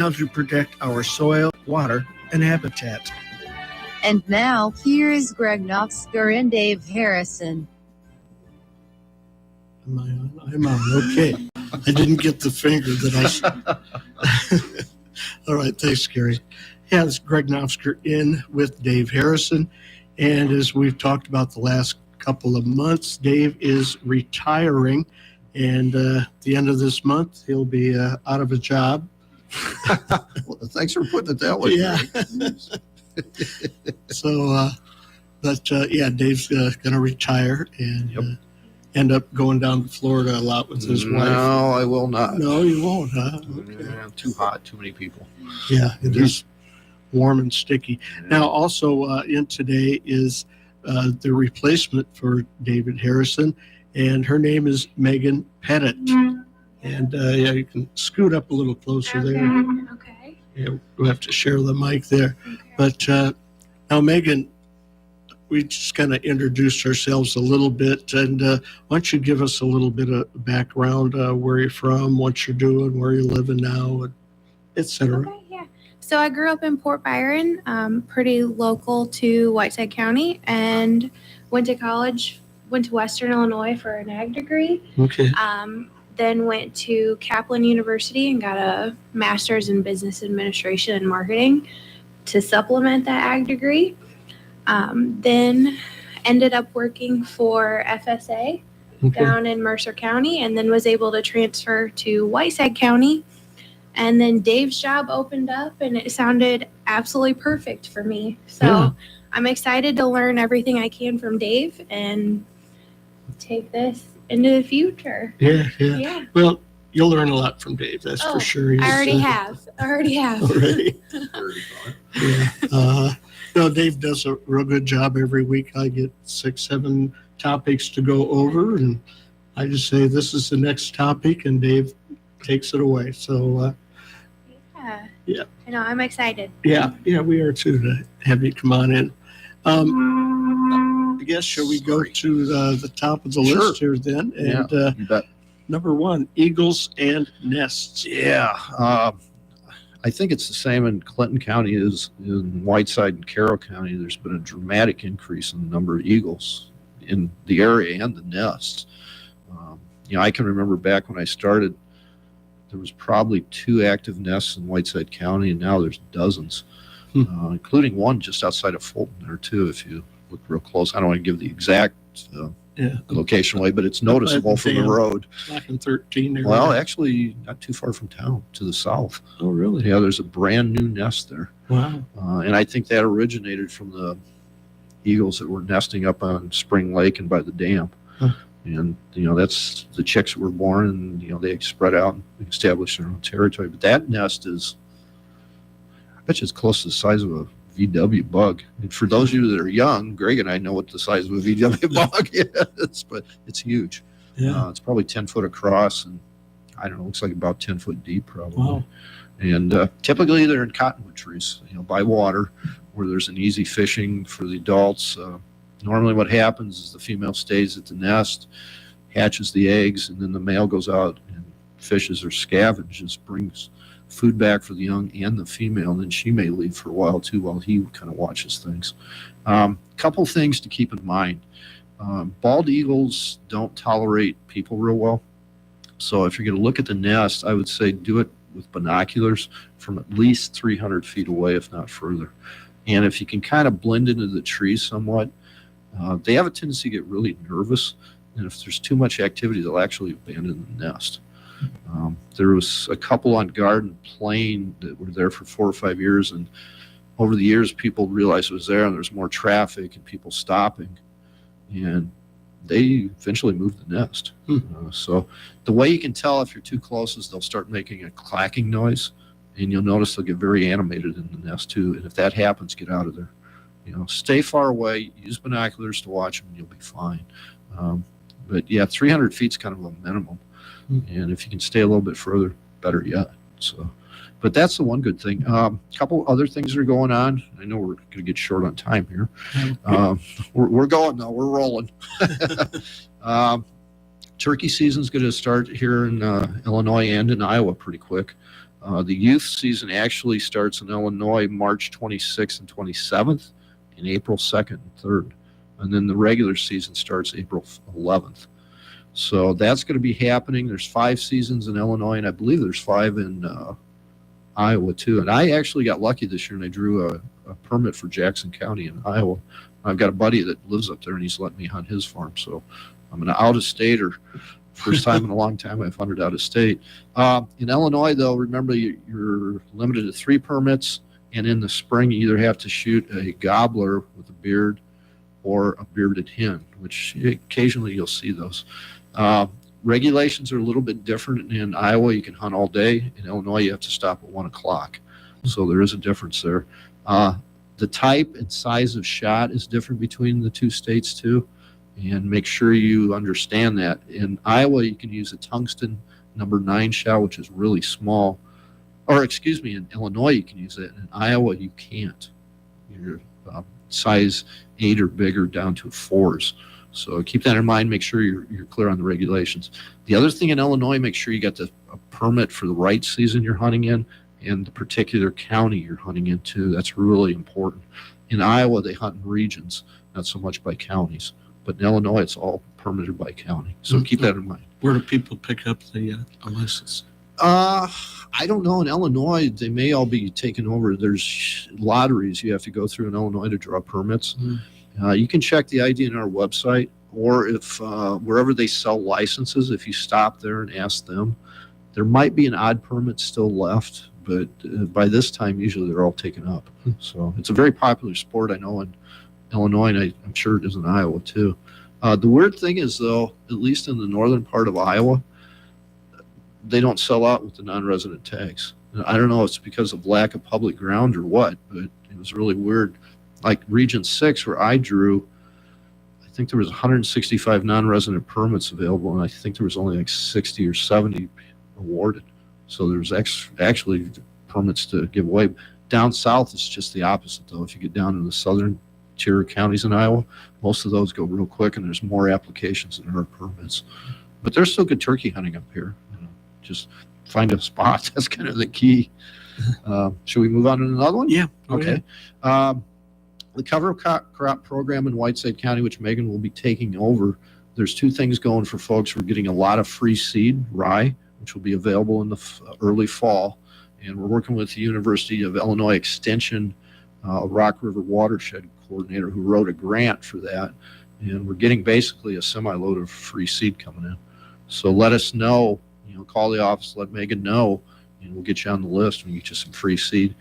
How to protect our soil, water, and habitat. And now, here is Greg Naftzger and Dave Harrison. Am I on? I'm on. Okay. I didn't get the finger that I. All right. Thanks, Gary. Yeah, it's Greg Naftzger in with Dave Harrison. And as we've talked about the last couple of months, Dave is retiring. And at the end of this month, he'll be out of a job. Well, thanks for putting it that way. Yeah. So, Dave's going to retire and end up going down to Florida a lot with his wife. No, I will not. No, you won't, huh? Okay. Too hot, too many people. Yeah, it is warm and sticky. Yeah. Now, also in today is the replacement for David Harrison, and her name is Meghan Pettit. And you can scoot up a little closer there. Okay. Yeah, we'll have to share the mic there. Okay. But now, Meghan, we just kind of introduced ourselves a little bit. And why don't you give us a little bit of background, where you're from, what you're doing, where you're living now, et cetera. Okay, yeah. So I grew up in Port Byron, pretty local to Whiteside County, and went to college, went to Western Illinois for an ag degree. Okay. Then went to Kaplan University and got a master's in business administration and marketing to supplement that ag degree. Then ended up working for FSA down in Mercer County, and then was able to transfer to Whiteside County. And then Dave's job opened up, and it sounded absolutely perfect for me. So I'm excited to learn everything I can from Dave and take this into the future. Yeah. Well, you'll learn a lot from Dave, that's for sure. I already have. Already. Yeah. Dave does a real good job every week. I get 6-7 topics to go over, and I just say, this is the next topic, and Dave takes it away. So, yeah. I know, I'm excited. Yeah, we are too, to have you come on in. I guess, shall we go to the top of the list here then? And you bet. Number 1, eagles and nests. Yeah. I think it's the same in Clinton County as in Whiteside and Carroll County. There's been a dramatic increase in the number of eagles in the area and the nests. I can remember back when I started, there was probably 2 active nests in Whiteside County, and now there's dozens, including one just outside of Fulton there too, if you look real close. I don't want to give the exact location away, but it's noticeable from the road. Back in 13 there. Well, actually, not too far from town, to the south. Oh, really? Yeah, there's a brand new nest there. Wow. And I think that originated from the eagles that were nesting up on Spring Lake and by the dam. And, that's the chicks that were born, and, they spread out and established their own territory. But that nest is, I bet you it's close to the size of a VW bug. And for those of you that are young, Greg and I know what the size of a VW bug is, but it's huge. Yeah. It's probably 10 foot across, and I don't know, looks like about 10 foot deep probably. Wow. And typically they're in cottonwood trees, by water, where there's an easy fishing for the adults. Normally what happens is the female stays at the nest, hatches the eggs, and then the male goes out and fishes or scavenges, brings food back for the young and the female, and then she may leave for a while too while he kind of watches things. Couple things to keep in mind. Bald eagles don't tolerate people real well. So if you're going to look at the nest, I would say do it with binoculars from at least 300 feet away, if not further. And if you can kind of blend into the trees somewhat, they have a tendency to get really nervous. And if there's too much activity, they'll actually abandon the nest. There was a couple on Garden Plain that were there for 4 or 5 years, and over the years people realized it was there, and there's more traffic and people stopping, and they eventually moved the nest. So the way you can tell if you're too close is they'll start making a clacking noise, and you'll notice they'll get very animated in the nest too. And if that happens, get out of there. Stay far away, use binoculars to watch them, and you'll be fine. But 300 feet is kind of a minimum. And if you can stay a little bit further, better yet. So, but that's the one good thing. A couple other things are going on. I know we're going to get short on time here. We're going now. We're rolling. Turkey season's going to start here in Illinois and in Iowa pretty quick. The youth season actually starts in Illinois March 26th and 27th, and April 2nd and 3rd. And then the regular season starts April 11th. So that's going to be happening. There's 5 seasons in Illinois, and I believe there's 5 in Iowa too. And I actually got lucky this year, and I drew a permit for Jackson County in Iowa. I've got a buddy that lives up there, and he's let me hunt his farm. So I'm an out-of-stater. First time in a long time I've hunted out of state. In Illinois, though, remember you're limited to 3 permits, and in the spring you either have to shoot a gobbler with a beard or a bearded hen, which occasionally you'll see those. Regulations are a little bit different. In Iowa, you can hunt all day. In Illinois, you have to stop at 1 o'clock. So there is a difference there. The type and size of shot is different between the 2 states too, and make sure you understand that. In Iowa, you can use a tungsten number 9 shot, which is really small. Or excuse me, in Illinois, you can use it. In Iowa, you can't. You're size 8 or bigger down to 4s. So keep that in mind. Make sure you're clear on the regulations. The other thing in Illinois, make sure you got a permit for the right season you're hunting in and the particular county you're hunting into. That's really important. In Iowa, they hunt in regions, not so much by counties. But in Illinois, it's all permitted by county. So keep that in mind. Where do people pick up the license? I don't know. In Illinois, they may all be taken over. There's lotteries you have to go through in Illinois to draw permits. You can check the ID on our website, or if wherever they sell licenses, if you stop there and ask them, there might be an odd permit still left, but by this time, usually they're all taken up. So it's a very popular sport, I know, in Illinois, and I'm sure it is in Iowa too. The weird thing is, though, at least in the northern part of Iowa, they don't sell out with the non-resident tags. I don't know if it's because of lack of public ground or what, but it was really weird. Like Region 6, where I drew, I think there was 165 non-resident permits available, and I think there was only like 60 or 70 awarded. So there's actually permits to give away. Down south, it's just the opposite, though. If you get down in the southern tier counties in Iowa, most of those go real quick, and there's more applications than there are permits. But there's still good turkey hunting up here. Just find a spot. That's kind of the key. Should we move on to another one? Yeah. Okay. The cover crop program in Whiteside County, which Meghan will be taking over, there's 2 things going for folks. We're getting a lot of free seed, rye, which will be available in the early fall. And we're working with the University of Illinois Extension, Rock River Watershed Coordinator, who wrote a grant for that. And we're getting basically a semi-load of free seed coming in. So let us know. Call the office, let Meghan know, and we'll get you on the list and get you some free seed.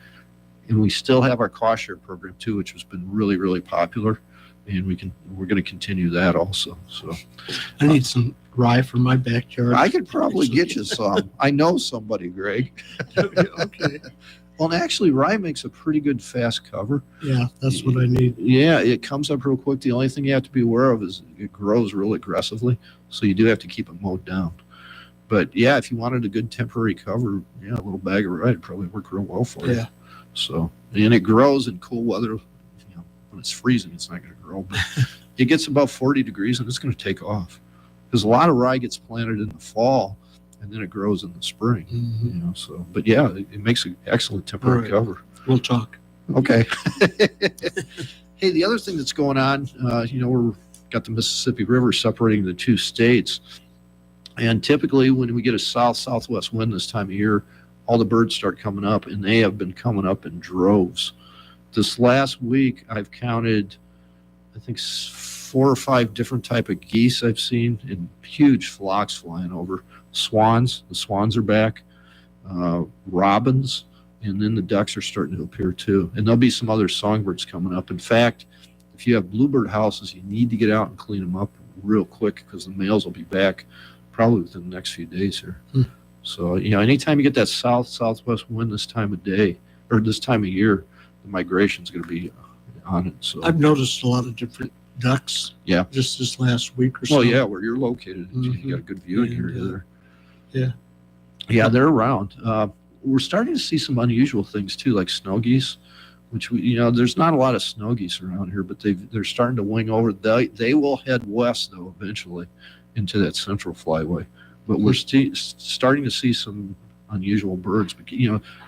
And we still have our cost share program too, which has been really, really popular, and we're going to continue that also. So I need some rye for my backyard. I could probably get you some. I know somebody, Greg. Okay. Well, and actually, rye makes a pretty good fast cover. Yeah, that's what I need. Yeah, it comes up real quick. The only thing you have to be aware of is it grows real aggressively, so you do have to keep it mowed down. But yeah, if you wanted a good temporary cover, a little bag of rye would probably work real well for you. Yeah. So, and it grows in cool weather. When it's freezing, it's not going to grow. But it gets about 40 degrees, and it's going to take off. Because a lot of rye gets planted in the fall, and then it grows in the spring. Mm-hmm. So, but yeah, it makes an excellent temporary cover. We'll talk. Okay. Hey, the other thing that's going on, we've got the Mississippi River separating the 2 states. And typically when we get a southwest wind this time of year, all the birds start coming up, and they have been coming up in droves. This last week, I've counted, I think, 4 or 5 different type of geese I've seen in huge flocks flying over. Swans, the swans are back. Robins, and then the ducks are starting to appear too. And there'll be some other songbirds coming up. In fact, if you have bluebird houses, you need to get out and clean them up real quick, because the males will be back probably within the next few days here. So, anytime you get that southwest wind this time of day, or this time of year, the migration is going to be on it. So I've noticed a lot of different ducks. Yeah. Just this last week or so. Well, yeah, where you're located, you got a good viewing area there. Yeah. Yeah, they're around. We're starting to see some unusual things too, like snow geese, which there's not a lot of snow geese around here, but they're starting to wing over. They will head west though eventually into that central flyway. But we're starting to see some unusual birds. But,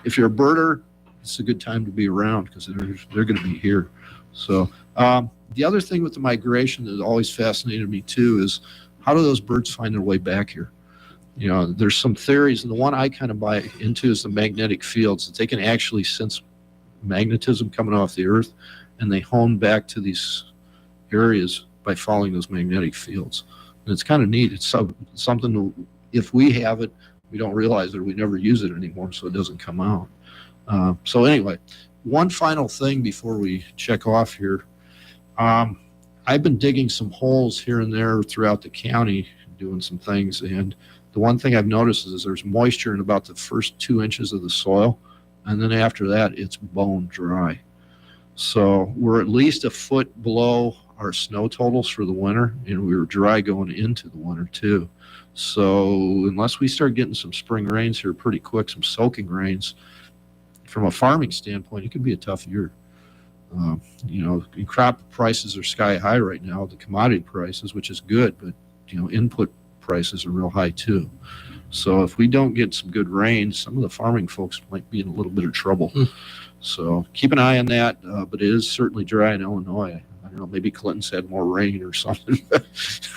if you're a birder, it's a good time to be around because they're going to be here. So the other thing with the migration that always fascinated me too is how do those birds find their way back here? There's some theories, and the one I kind of buy into is the magnetic fields, that they can actually sense magnetism coming off the earth, and they hone back to these areas by following those magnetic fields. And it's kind of neat. It's something, if we have it, we don't realize it, we never use it anymore, so it doesn't come out. So anyway, one final thing before we check off here. I've been digging some holes here and there throughout the county, doing some things, and the one thing I've noticed is there's moisture in about the first 2 inches of the soil, and then after that, it's bone dry. So we're at least a foot below our snow totals for the winter, and we were dry going into the winter too. So unless we start getting some spring rains here pretty quick, some soaking rains, from a farming standpoint, it could be a tough year. Crop prices are sky high right now, the commodity prices, which is good, but input prices are real high too. So if we don't get some good rain, some of the farming folks might be in a little bit of trouble. So keep an eye on that, but it is certainly dry in Illinois. I don't know, maybe Clinton's had more rain or something.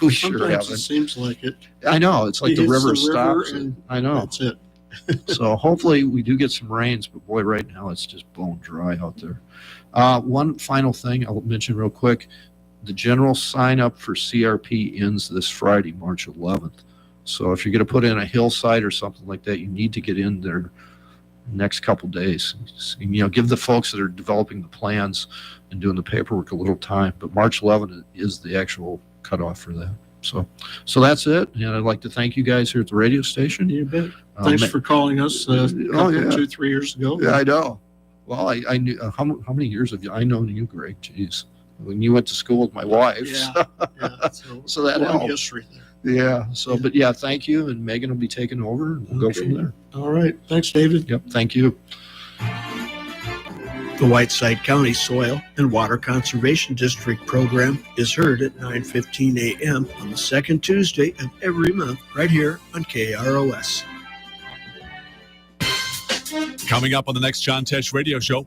We sure Sometimes haven't. it seems like it. I know, it's like It the hits river the river stops. and I know. That's it. So hopefully we do get some rains, but boy, right now it's just bone dry out there. One final thing I'll mention real quick. The general sign up for CRP ends this Friday, March 11th. So if you're going to put in a hillside or something like that, you need to get in there next couple days. Give the folks that are developing the plans and doing the paperwork a little time. But March 11th is the actual cutoff for that. So that's it. And I'd like to thank you guys here at the radio station. You bet. Thanks for calling us 2-3 years ago. Yeah, I know. Well, I knew how many years have I known you, Greg? Jeez, when you went to school with my wife. Yeah. So that long helped. history there. Yeah. So, but yeah, thank you, and Megan will be taking over, and we'll go from there. All right. Thanks, David. Yep. Thank you. The Whiteside County Soil and Water Conservation District program is heard at 9:15 a.m. on the second Tuesday of every month right here on KROS. Coming up on the next John Tesh Radio Show,